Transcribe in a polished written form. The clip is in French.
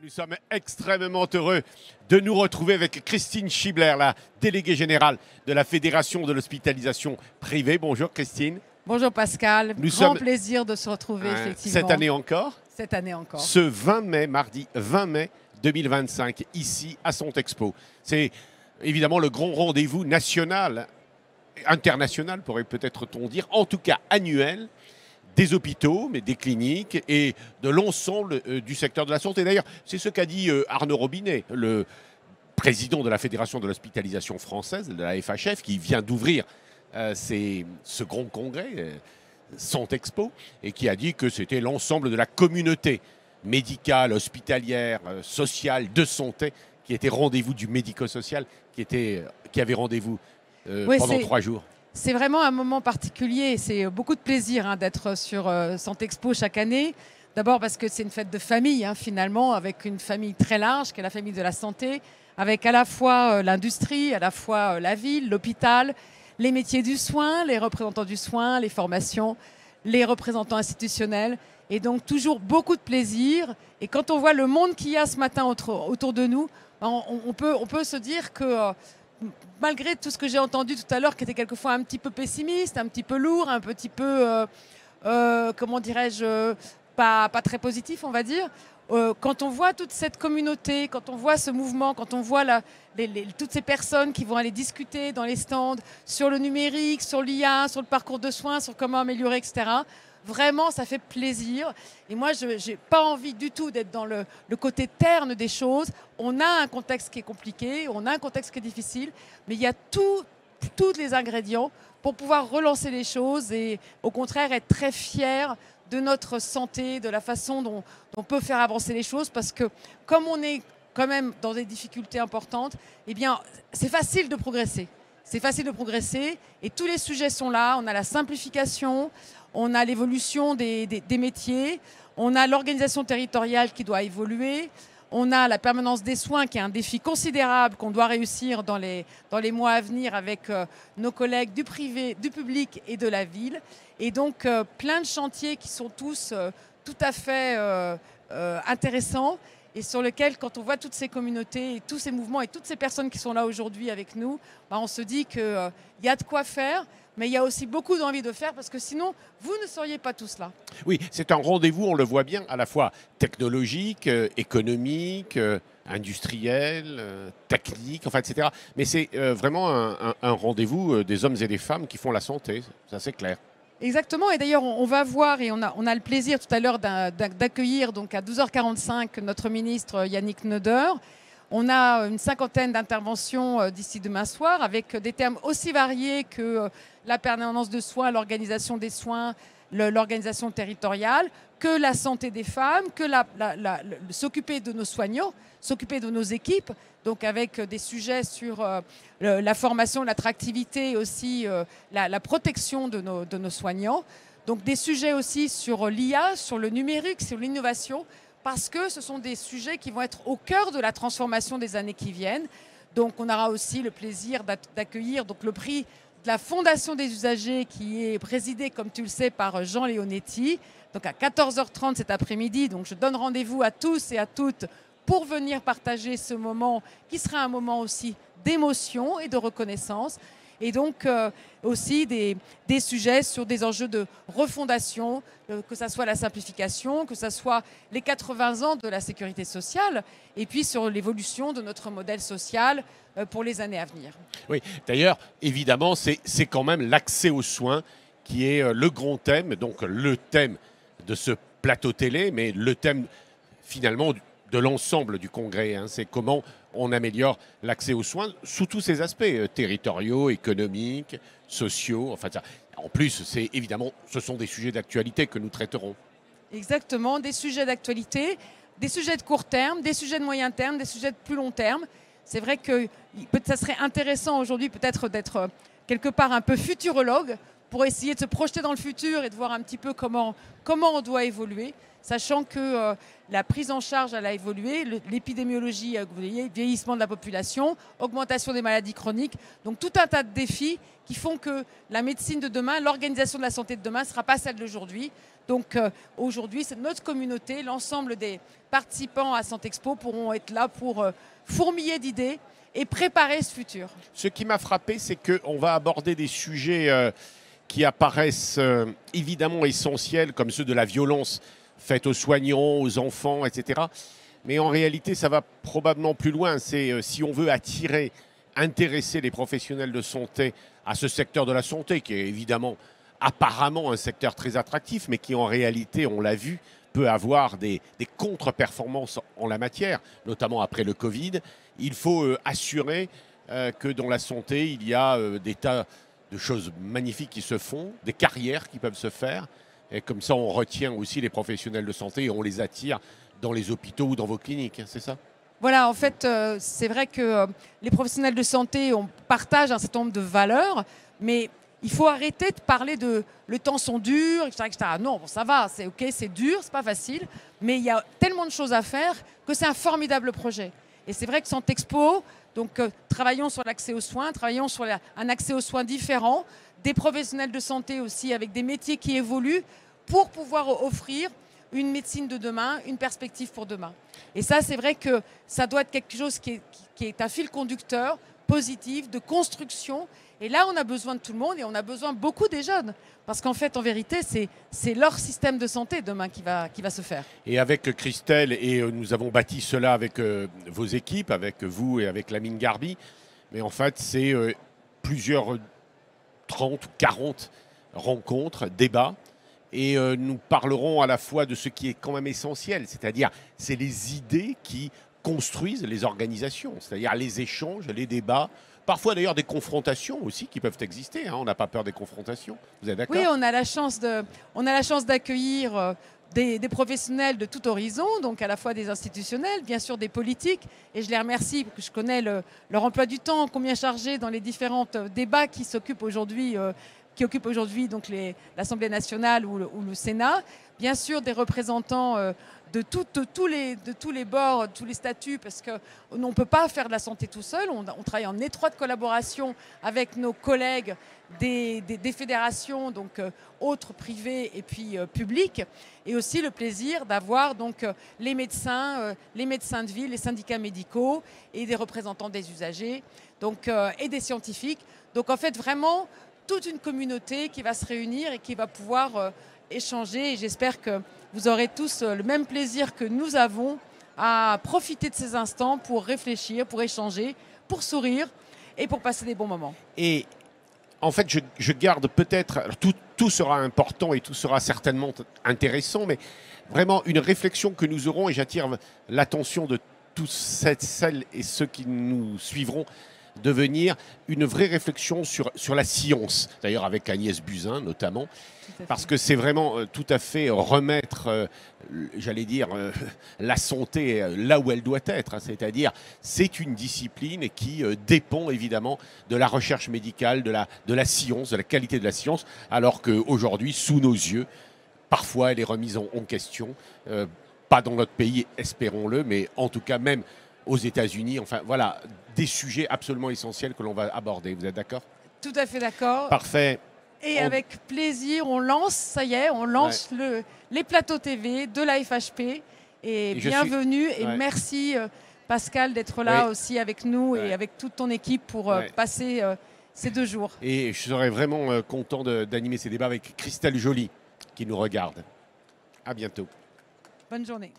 Nous sommes extrêmement heureux de nous retrouver avec Christine Schibler, la déléguée générale de la Fédération de l'hospitalisation privée. Bonjour Christine. Bonjour Pascal, grand plaisir de se retrouver effectivement. Cette année encore. Cette année encore. Ce 20 mai, mardi 20 mai 2025, ici à Sontexpo. C'est évidemment le grand rendez-vous national, international pourrait peut-être-on dire, en tout cas annuel, des hôpitaux, mais des cliniques et de l'ensemble du secteur de la santé. D'ailleurs, c'est ce qu'a dit Arnaud Robinet, le président de la Fédération de l'hospitalisation française, de la FHF, qui vient d'ouvrir ce grand congrès, Sontexpo, et qui a dit que c'était l'ensemble de la communauté médicale, hospitalière, sociale, de santé, qui était rendez-vous du médico-social, qui avait rendez-vous pendant 3 jours. C'est vraiment un moment particulier, c'est beaucoup de plaisir d'être sur Sontexpo chaque année. D'abord parce que c'est une fête de famille finalement, avec une famille très large, qui est la famille de la santé, avec à la fois l'industrie, à la fois la ville, l'hôpital, les métiers du soin, les représentants du soin, les formations, les représentants institutionnels. Et donc toujours beaucoup de plaisir. Et quand on voit le monde qu'il y a ce matin autour de nous, on peut se dire que malgré tout ce que j'ai entendu tout à l'heure, qui était quelquefois un petit peu pessimiste, un petit peu lourd, un petit peu, comment dirais-je, pas très positif, on va dire, quand on voit toute cette communauté, quand on voit ce mouvement, quand on voit toutes ces personnes qui vont aller discuter dans les stands sur le numérique, sur l'IA, sur le parcours de soins, sur comment améliorer, etc., vraiment, ça fait plaisir. Et moi, je n'ai pas envie du tout d'être dans le côté terne des choses. On a un contexte qui est compliqué, on a un contexte qui est difficile, mais il y a tous les ingrédients pour pouvoir relancer les choses et au contraire être très fier de notre santé, de la façon dont on peut faire avancer les choses. Parce que comme on est quand même dans des difficultés importantes, eh bien, c'est facile de progresser. C'est facile de progresser et tous les sujets sont là. On a la simplification, on a l'évolution des métiers, on a l'organisation territoriale qui doit évoluer, on a la permanence des soins qui est un défi considérable qu'on doit réussir dans les mois à venir avec nos collègues du privé, du public et de la ville. Et donc plein de chantiers qui sont tous tout à fait intéressants et sur lesquels, quand on voit toutes ces communautés et tous ces mouvements et toutes ces personnes qui sont là aujourd'hui avec nous, on se dit qu'il y a de quoi faire. Mais il y a aussi beaucoup d'envie de faire parce que sinon, vous ne seriez pas tous là. Oui, c'est un rendez-vous, on le voit bien, à la fois technologique, économique, industriel, technique, enfin, etc. Mais c'est vraiment un rendez-vous des hommes et des femmes qui font la santé, ça c'est clair. Exactement, et d'ailleurs on va voir et on a le plaisir tout à l'heure d'accueillir donc à 12h45 notre ministre Yannick Neuder. On a une 50aine d'interventions d'ici demain soir avec des termes aussi variés que la permanence de soins, l'organisation des soins, l'organisation territoriale, que la santé des femmes, que s'occuper de nos soignants, s'occuper de nos équipes, donc avec des sujets sur la formation, l'attractivité et aussi la protection de nos soignants. Donc des sujets aussi sur l'IA, sur le numérique, sur l'innovation, parce que ce sont des sujets qui vont être au cœur de la transformation des années qui viennent. Donc on aura aussi le plaisir d'accueillir le prix de la Fondation des usagers qui est présidé, comme tu le sais, par Jean Leonetti. Donc à 14h30 cet après-midi, donc je donne rendez-vous à tous et à toutes pour venir partager ce moment qui sera un moment aussi d'émotion et de reconnaissance. Et donc aussi des sujets sur des enjeux de refondation, que ce soit la simplification, que ce soit les 80 ans de la sécurité sociale, et puis sur l'évolution de notre modèle social pour les années à venir. Oui, d'ailleurs, évidemment, c'est quand même l'accès aux soins qui est le grand thème, donc le thème de ce plateau télé, mais le thème finalement de l'ensemble du congrès. C'est comment on améliore l'accès aux soins sous tous ces aspects territoriaux, économiques, sociaux. Enfin, ça. En plus, ce sont des sujets d'actualité que nous traiterons. Exactement, des sujets d'actualité, des sujets de court terme, des sujets de moyen terme, des sujets de plus long terme. C'est vrai que ça serait intéressant aujourd'hui peut-être d'être quelque part un peu futurologue pour essayer de se projeter dans le futur et de voir un petit peu comment on doit évoluer, sachant que la prise en charge elle a évolué, l'épidémiologie a évolué, vieillissement de la population, augmentation des maladies chroniques, donc tout un tas de défis qui font que la médecine de demain, l'organisation de la santé de demain ne sera pas celle d'aujourd'hui. Donc aujourd'hui, c'est notre communauté, l'ensemble des participants à Santexpo pourront être là pour fourmiller d'idées et préparer ce futur. Ce qui m'a frappé, c'est qu'on va aborder des sujets qui apparaissent évidemment essentiels, comme ceux de la violence faite aux soignants, aux enfants, etc. Mais en réalité, ça va probablement plus loin. C'est si on veut attirer, intéresser les professionnels de santé à ce secteur de la santé, qui est évidemment apparemment un secteur très attractif, mais qui en réalité, on l'a vu, peut avoir des contre-performances en la matière, notamment après le Covid. Il faut assurer que dans la santé, il y a des tas de choses magnifiques qui se font, des carrières qui peuvent se faire. Et comme ça, on retient aussi les professionnels de santé et on les attire dans les hôpitaux ou dans vos cliniques, c'est ça? Voilà, en fait, c'est vrai que les professionnels de santé partagent un certain nombre de valeurs, mais il faut arrêter de parler de le temps sont durs, etc. etc. Non, bon, ça va, c'est ok, c'est dur, c'est pas facile, mais il y a tellement de choses à faire que c'est un formidable projet. Et c'est vrai que Santexpo, donc travaillons sur l'accès aux soins, travaillons sur un accès aux soins différent, des professionnels de santé aussi avec des métiers qui évoluent pour pouvoir offrir une médecine de demain, une perspective pour demain. Et ça, c'est vrai que ça doit être quelque chose qui est un fil conducteur positif, de construction. Et là, on a besoin de tout le monde et on a besoin beaucoup des jeunes. Parce qu'en fait, en vérité, c'est leur système de santé demain qui va se faire. Et avec Christelle, et nous avons bâti cela avec vos équipes, avec vous et avec Lamine Garbi, mais en fait, c'est plusieurs 30 ou 40 rencontres, débats, et nous parlerons à la fois de ce qui est quand même essentiel, c'est-à-dire c'est les idées qui construisent les organisations, c'est-à-dire les échanges, les débats, parfois d'ailleurs des confrontations aussi qui peuvent exister, hein, on n'a pas peur des confrontations, vous êtes d'accord? Oui, on a la chance d'accueillir des professionnels de tout horizon, donc à la fois des institutionnels, bien sûr des politiques, et je les remercie parce que je connais leur emploi du temps, combien chargé dans les différents débats qui occupent aujourd'hui donc l'Assemblée nationale ou le Sénat. Bien sûr des représentants de tous les bords, tous les statuts, parce qu'on ne peut pas faire de la santé tout seul. On travaille en étroite collaboration avec nos collègues des fédérations, donc autres privées et puis publiques, et aussi le plaisir d'avoir donc les médecins de ville, les syndicats médicaux et des représentants des usagers, donc et des scientifiques. Donc en fait vraiment toute une communauté qui va se réunir et qui va pouvoir échanger. Et j'espère que vous aurez tous le même plaisir que nous avons à profiter de ces instants pour réfléchir, pour échanger, pour sourire et pour passer des bons moments. Et en fait, je garde peut-être, tout sera important et tout sera certainement intéressant, mais vraiment une réflexion que nous aurons, et j'attire l'attention de tous celles et ceux qui nous suivront, devenir une vraie réflexion sur la science, d'ailleurs avec Agnès Buzyn notamment, parce que c'est vraiment tout à fait remettre, j'allais dire, la santé là où elle doit être, hein, c'est-à-dire c'est une discipline qui dépend évidemment de la recherche médicale, de la science, de la qualité de la science, alors qu'aujourd'hui, sous nos yeux, parfois elle est remise en question, pas dans notre pays, espérons-le, mais en tout cas même aux États-Unis, enfin voilà, des sujets absolument essentiels que l'on va aborder. Vous êtes d'accord? Tout à fait d'accord. Parfait. Et avec plaisir, on lance, ça y est, on lance les plateaux TV de la FHP. Et bienvenue et merci Pascal d'être là aussi avec nous et avec toute ton équipe pour passer ces 2 jours. Et je serais vraiment content d'animer ces débats avec Christelle Joly qui nous regarde. À bientôt. Bonne journée.